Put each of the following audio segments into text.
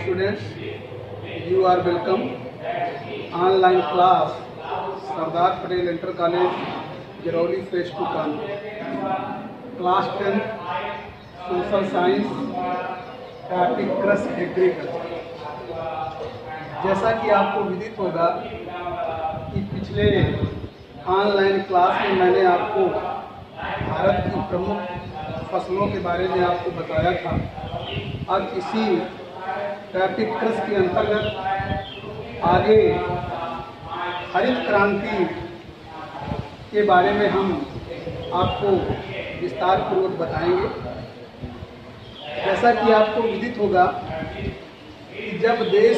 students, you are welcome. Online class, Sardar Patel Inter College, Girauli Phase 2 Kanpur. Class 10, Social Science, Topic कृषि agriculture. जैसा कि आपको विदित होगा कि पिछले ऑनलाइन क्लास में मैंने आपको भारत की प्रमुख फसलों के बारे में आपको बताया था। अब इसी टॉपिक कृषि के अंतर्गत आगे हरित क्रांति के बारे में हम आपको विस्तार पूर्वक बताएंगे। जैसा कि आपको विदित होगा कि जब देश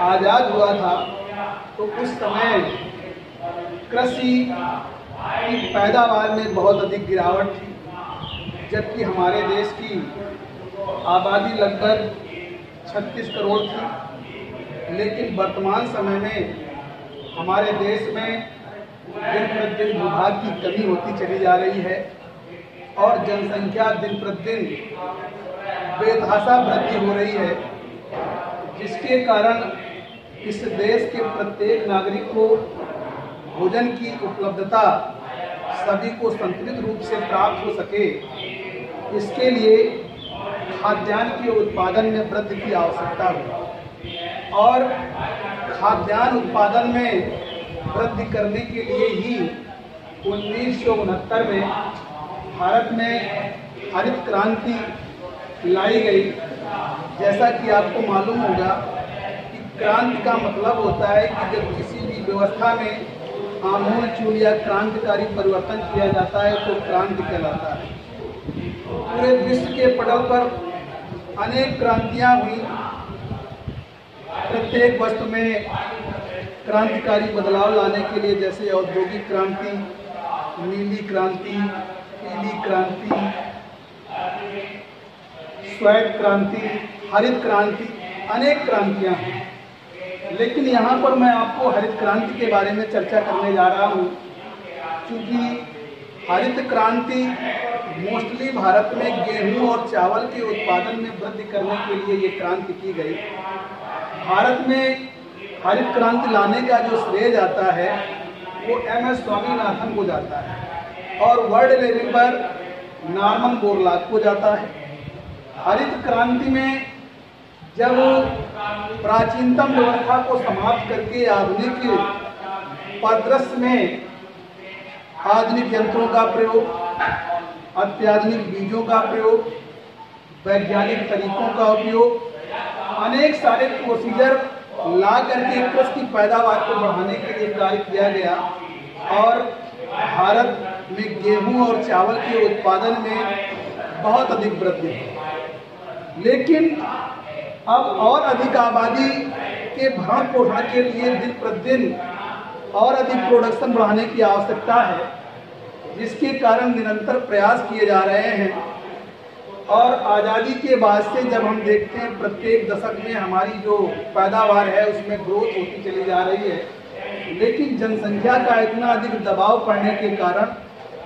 आज़ाद हुआ था तो उस समय कृषि की पैदावार में बहुत अधिक गिरावट थी, जबकि हमारे देश की आबादी लगभग 36 करोड़ थी। लेकिन वर्तमान समय में हमारे देश में दिन प्रतिदिन विभाग की कमी होती चली जा रही है और जनसंख्या दिन प्रतिदिन बेतहाशा वृद्धि हो रही है, जिसके कारण इस देश के प्रत्येक नागरिक को भोजन की उपलब्धता सभी को संतुलित रूप से प्राप्त हो सके, इसके लिए खाद्यान्न के उत्पादन में वृद्धि की आवश्यकता है। और खाद्यान्न उत्पादन में वृद्धि करने के लिए ही 1969 में भारत में हरित क्रांति लाई गई। जैसा कि आपको मालूम होगा कि क्रांति का मतलब होता है कि जब किसी भी व्यवस्था में आमूल या क्रांतिकारी परिवर्तन किया जाता है तो क्रांति कहलाता है। पूरे विश्व के पटल पर अनेक क्रांतियां हुई। प्रत्येक वस्तु में क्रांतिकारी बदलाव लाने के लिए, जैसे औद्योगिक क्रांति, नीली क्रांति, पीली क्रांति, श्वेत क्रांति, हरित क्रांति, अनेक क्रांतियां हैं। लेकिन यहाँ पर मैं आपको हरित क्रांति के बारे में चर्चा करने जा रहा हूँ, क्योंकि हरित क्रांति मोस्टली भारत में गेहूं और चावल के उत्पादन में वृद्धि करने के लिए ये क्रांति की गई। भारत में हरित क्रांति लाने का जो श्रेय जाता है वो MS स्वामीनाथन को जाता है और वर्ल्ड लेवल पर नॉर्मन बोरलॉग को जाता है। हरित क्रांति में जब प्राचीनतम व्यवस्था को समाप्त करके आधुनिक परिदृश्य में आधुनिक यंत्रों का प्रयोग, अत्याधुनिक बीजों का प्रयोग, वैज्ञानिक तरीकों का उपयोग, अनेक सारे प्रोसीजर ला करके कृषि की पैदावार को बढ़ाने के लिए कार्य किया गया और भारत में गेहूं और चावल के उत्पादन में बहुत अधिक वृद्धि हुई। लेकिन अब और अधिक आबादी के भरण पोषण के लिए दिन प्रतिदिन और अधिक प्रोडक्शन बढ़ाने की आवश्यकता है, जिसके कारण निरंतर प्रयास किए जा रहे हैं। और आज़ादी के बाद से जब हम देखते हैं प्रत्येक दशक में हमारी जो पैदावार है उसमें ग्रोथ होती चली जा रही है, लेकिन जनसंख्या का इतना अधिक दबाव पड़ने के कारण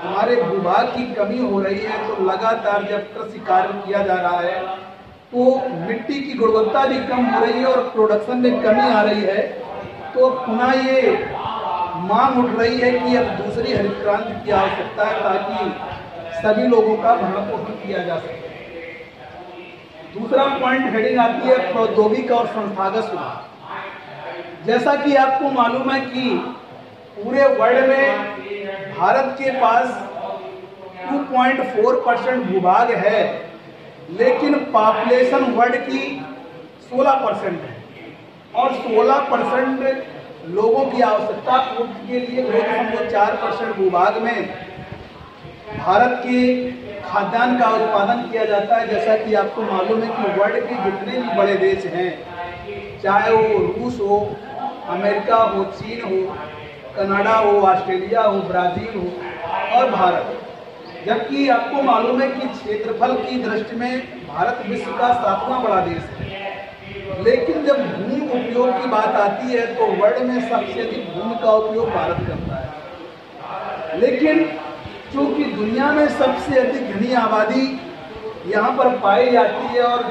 हमारे भूभाग की कमी हो रही है। तो लगातार जब कृषि कार्य किया जा रहा है तो मिट्टी की गुणवत्ता भी कम हो रही है और प्रोडक्शन में कमी आ रही है। तो पुनः ये मांग उठ रही है कि अब दूसरी हरित क्रांति की आवश्यकता है ताकि सभी लोगों का भरण पोषण किया जा सके। दूसरा पॉइंट हेडिंग आती है प्रौद्योगिक और संस्थागत सुधार। जैसा कि आपको मालूम है कि पूरे वर्ल्ड में भारत के पास 2.4% भूभाग है, लेकिन पॉपुलेशन वर्ल्ड की 16% है और 16% लोगों की आवश्यकता पूर्ति के लिए 2.4% भूभाग में भारत के खाद्यान्न का उत्पादन किया जाता है। जैसा कि आपको मालूम है कि वर्ल्ड के जितने भी बड़े देश हैं, चाहे वो रूस हो, अमेरिका हो, चीन हो, कनाडा हो, ऑस्ट्रेलिया हो, ब्राज़ील हो और भारत, जबकि आपको मालूम है कि क्षेत्रफल की दृष्टि में भारत विश्व का 7वां बड़ा देश है। लेकिन जब भूमि उपयोग की बात आती है तो वर्ल्ड में सबसे अधिक भूमि का उपयोग भारत करता है। लेकिन चूँकि दुनिया में सबसे अधिक घनी आबादी यहाँ पर पाई जाती है और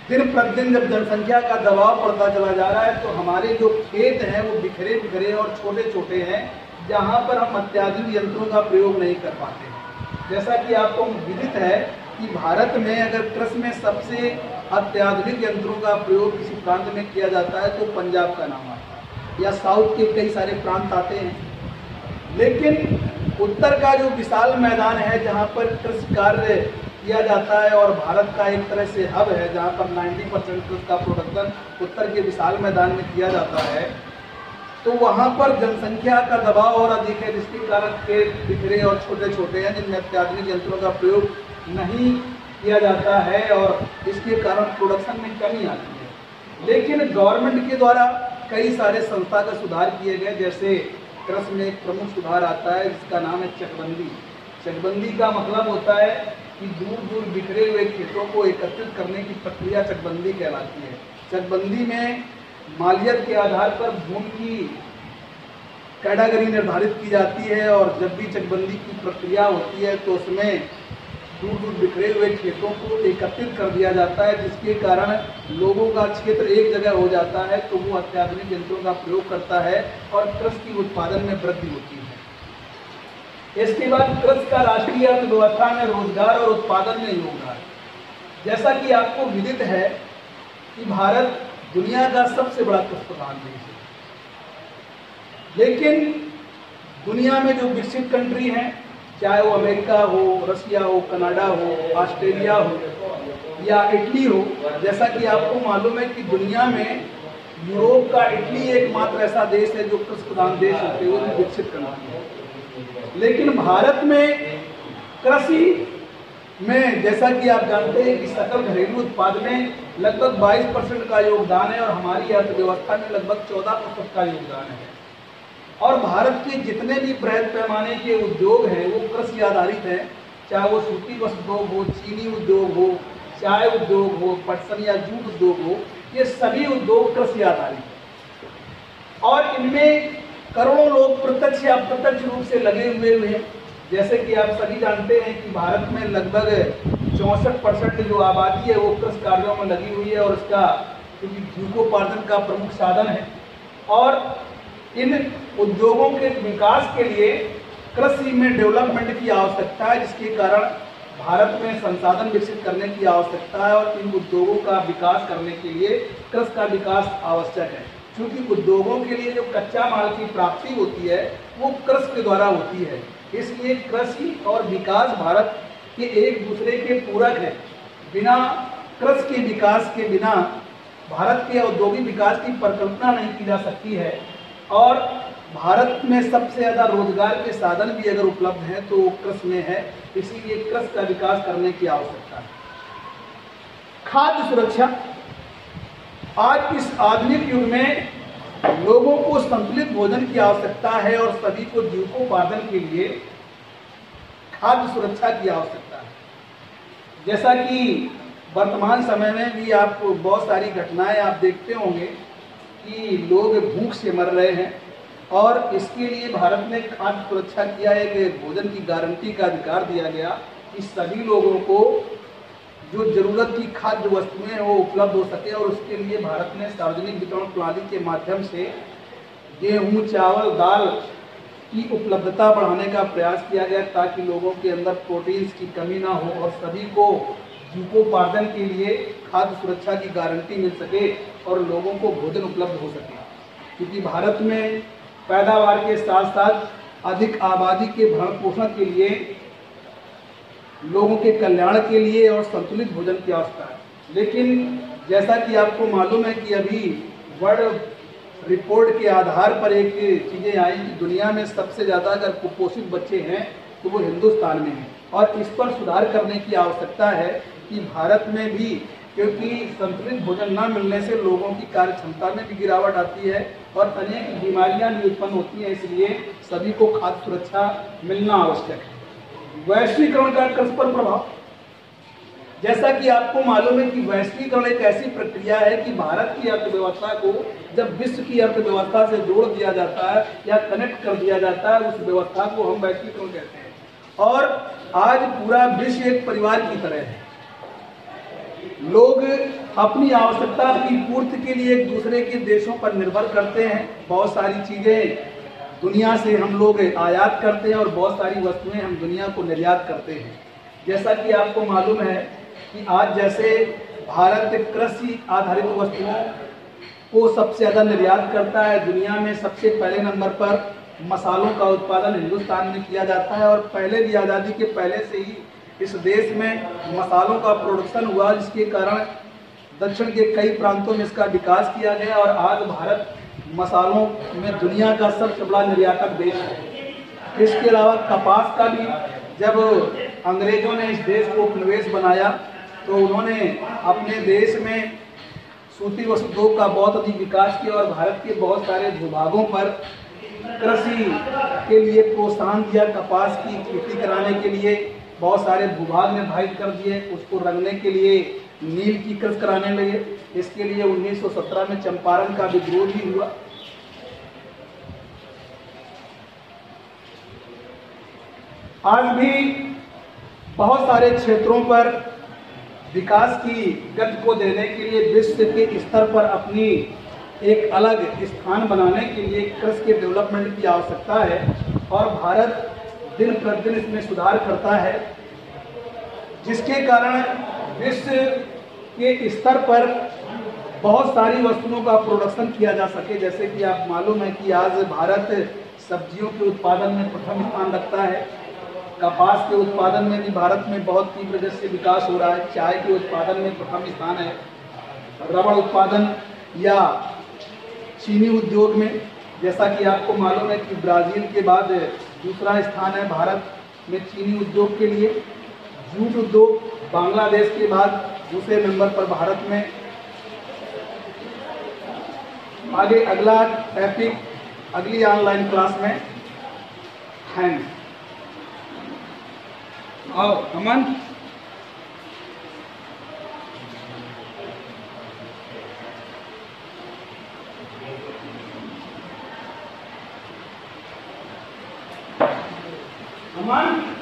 दिन प्रतिदिन जब जनसंख्या का दबाव पड़ता चला जा रहा है तो हमारे जो खेत हैं वो बिखरे बिखरे और छोटे छोटे हैं, जहाँ पर हम अत्याधुनिक यंत्रों का प्रयोग नहीं कर पाते हैं। जैसा कि आपको विदित है कि भारत में अगर कृषि में सबसे अत्याधुनिक यंत्रों का प्रयोग किसी प्रांत में किया जाता है तो पंजाब का नाम आता है, या साउथ के कई सारे प्रांत आते हैं। लेकिन उत्तर का जो विशाल मैदान है जहाँ पर कृषि कार्य किया जाता है और भारत का एक तरह से हब है जहाँ पर 90% कृषि का प्रोडक्शन उत्तर के विशाल मैदान में किया जाता है, तो वहाँ पर जनसंख्या का दबाव और अधिक है, जिसके कारण खेत बिखरे और छोटे छोटे हैं जिनमें अत्याधुनिक यंत्रों का प्रयोग नहीं किया जाता है और इसके कारण प्रोडक्शन में कमी आती है। लेकिन गवर्नमेंट के द्वारा कई सारे संस्थागत सुधार किए गए, जैसे कृषि में एक प्रमुख सुधार आता है जिसका नाम है चकबंदी। चकबंदी का मतलब होता है कि दूर दूर बिखरे हुए खेतों को एकत्रित करने की प्रक्रिया चकबंदी कहलाती है। चकबंदी में मालियत के आधार पर भूमि की कैटेगरी निर्धारित की जाती है और जब भी चकबंदी की प्रक्रिया होती है तो उसमें दूर दूर बिखरे हुए खेतों को एकत्रित कर दिया जाता है, जिसके कारण लोगों का क्षेत्र एक जगह हो जाता है तो वो अत्याधुनिक यंत्रों का प्रयोग करता है और कृषि की उत्पादन में वृद्धि होती है। इसके बाद कृषि का राष्ट्रीय अर्थव्यवस्था में रोजगार और उत्पादन में योगदान। जैसा कि आपको विदित है कि भारत दुनिया का सबसे बड़ा कृषि प्रधान देश है, लेकिन दुनिया में जो विकसित कंट्री हैं, चाहे वो अमेरिका हो, रसिया हो, कनाडा हो, ऑस्ट्रेलिया हो या इटली हो, जैसा कि आपको मालूम है कि दुनिया में यूरोप का इटली एकमात्र ऐसा देश है जो कृषि प्रधान देश होते हुए विकसित कंट्री है। लेकिन भारत में कृषि में, जैसा कि आप जानते हैं कि सकल घरेलू उत्पाद में लगभग 22% का योगदान है और हमारी अर्थव्यवस्था में लगभग 14% का योगदान है। और भारत के जितने भी बृहद पैमाने के उद्योग हैं वो कृषि आधारित हैं, चाहे वो सूती वस्त्र उद्योग हो, चीनी उद्योग हो, चाय उद्योग हो, पटसन या जूट उद्योग हो, ये सभी उद्योग कृषि आधारित हैं और इनमें करोड़ों लोग प्रत्यक्ष या अप्रत्यक्ष रूप से लगे हुए हैं। जैसे कि आप सभी जानते हैं कि भारत में लगभग 64% जो आबादी है वो कृषि कार्यों में लगी हुई है और इसका क्योंकि जीविकोपार्जन का प्रमुख साधन है। और इन उद्योगों के विकास के लिए कृषि में डेवलपमेंट की आवश्यकता है, जिसके कारण भारत में संसाधन विकसित करने की आवश्यकता है और इन उद्योगों का विकास करने के लिए कृषि का विकास आवश्यक है। क्योंकि उद्योगों के लिए जो कच्चा माल की प्राप्ति होती है वो कृषि के द्वारा होती है, इसलिए कृषि और विकास भारत के एक दूसरे के पूरक हैं। बिना कृषि के विकास के बिना भारत के औद्योगिक विकास की परिकल्पना नहीं की जा सकती है। और भारत में सबसे ज़्यादा रोजगार के साधन भी अगर उपलब्ध हैं तो वो कृषि में है, इसीलिए कृषि का विकास करने की आवश्यकता है। खाद्य सुरक्षा। आज इस आधुनिक युग में लोगों को संतुलित भोजन की आवश्यकता है और सभी को जीविकोपार्जन के लिए खाद्य सुरक्षा की आवश्यकता है। जैसा कि वर्तमान समय में भी आप बहुत सारी घटनाएं आप देखते होंगे कि लोग भूख से मर रहे हैं और इसके लिए भारत ने खाद्य सुरक्षा किया है कि भोजन की गारंटी का अधिकार दिया गया कि सभी लोगों को जो जरूरत की खाद्य वस्तुएं वो उपलब्ध हो सके। और उसके लिए भारत ने सार्वजनिक वितरण प्रणाली के माध्यम से गेहूं, चावल, दाल की उपलब्धता बढ़ाने का प्रयास किया गया ताकि लोगों के अंदर प्रोटीन्स की कमी ना हो और सभी को जीविकोपार्जन के लिए खाद्य सुरक्षा की गारंटी मिल सके और लोगों को भोजन उपलब्ध हो सके। क्योंकि भारत में पैदावार के साथ साथ अधिक आबादी के भरण पोषण के लिए, लोगों के कल्याण के लिए और संतुलित भोजन की आवश्यकता है। लेकिन जैसा कि आपको मालूम है कि अभी वर्ल्ड रिपोर्ट के आधार पर एक चीज़ें आई कि दुनिया में सबसे ज़्यादा अगर कुपोषित बच्चे हैं तो वो हिंदुस्तान में हैं और इस पर सुधार करने की आवश्यकता है कि भारत में भी, क्योंकि संतुलित भोजन न मिलने से लोगों की कार्य क्षमता में भी गिरावट आती है और अनेक बीमारियां भी उत्पन्न होती हैं, इसलिए सभी को खाद्य सुरक्षा मिलना आवश्यक है। वैश्वीकरण का कृषि पर प्रभाव। जैसा कि आपको मालूम है कि वैश्वीकरण एक ऐसी प्रक्रिया है कि भारत की अर्थव्यवस्था को जब विश्व की अर्थव्यवस्था से जोड़ दिया जाता है या कनेक्ट कर दिया जाता है, उस व्यवस्था को हम वैश्वीकरण कहते हैं। और आज पूरा विश्व एक परिवार की तरह है। लोग अपनी आवश्यकता की पूर्ति के लिए एक दूसरे के देशों पर निर्भर करते हैं। बहुत सारी चीज़ें दुनिया से हम लोग आयात करते हैं और बहुत सारी वस्तुएं हम दुनिया को निर्यात करते हैं। जैसा कि आपको मालूम है कि आज जैसे भारत कृषि आधारित वस्तुओं को सबसे ज़्यादा निर्यात करता है। दुनिया में सबसे पहले नंबर पर मसालों का उत्पादन हिंदुस्तान में किया जाता है और पहले भी आज़ादी के पहले से ही इस देश में मसालों का प्रोडक्शन हुआ, जिसके कारण दक्षिण के कई प्रांतों में इसका विकास किया गया और आज भारत मसालों में दुनिया का सबसे बड़ा निर्यातक देश है। इसके अलावा कपास का भी जब अंग्रेजों ने इस देश को उपनिवेश बनाया तो उन्होंने अपने देश में सूती वस्त्र उद्योग का बहुत अधिक विकास किया और भारत के बहुत सारे भूभागों पर कृषि के लिए प्रोत्साहन दिया। कपास की खेती कराने के लिए बहुत सारे भूभाग निर्धारित कर दिए, उसको रंगने के लिए नील की कृषि कराने लगे। इसके लिए 1917 में चंपारण का विद्रोह भी हुआ। आज भी बहुत सारे क्षेत्रों पर विकास की गति को देने के लिए विश्व के स्तर पर अपनी एक अलग स्थान बनाने के लिए कृषि के डेवलपमेंट की आवश्यकता है और भारत दिन प्रतिदिन इसमें सुधार करता है, जिसके कारण विश्व के स्तर पर बहुत सारी वस्तुओं का प्रोडक्शन किया जा सके। जैसे कि आप मालूम है कि आज भारत सब्जियों के उत्पादन में प्रथम स्थान रखता है। कपास के उत्पादन में भी भारत में बहुत तीव्र गति से विकास हो रहा है। चाय के उत्पादन में प्रथम स्थान है। रबड़ उत्पादन या चीनी उद्योग में, जैसा कि आपको मालूम है कि ब्राज़ील के बाद दूसरा स्थान है भारत में चीनी उद्योग के लिए। जूट उद्योग बांग्लादेश के बाद दूसरे नंबर पर भारत में। आगे अगला टॉपिक अगली ऑनलाइन क्लास में है। आओ अमन। अमन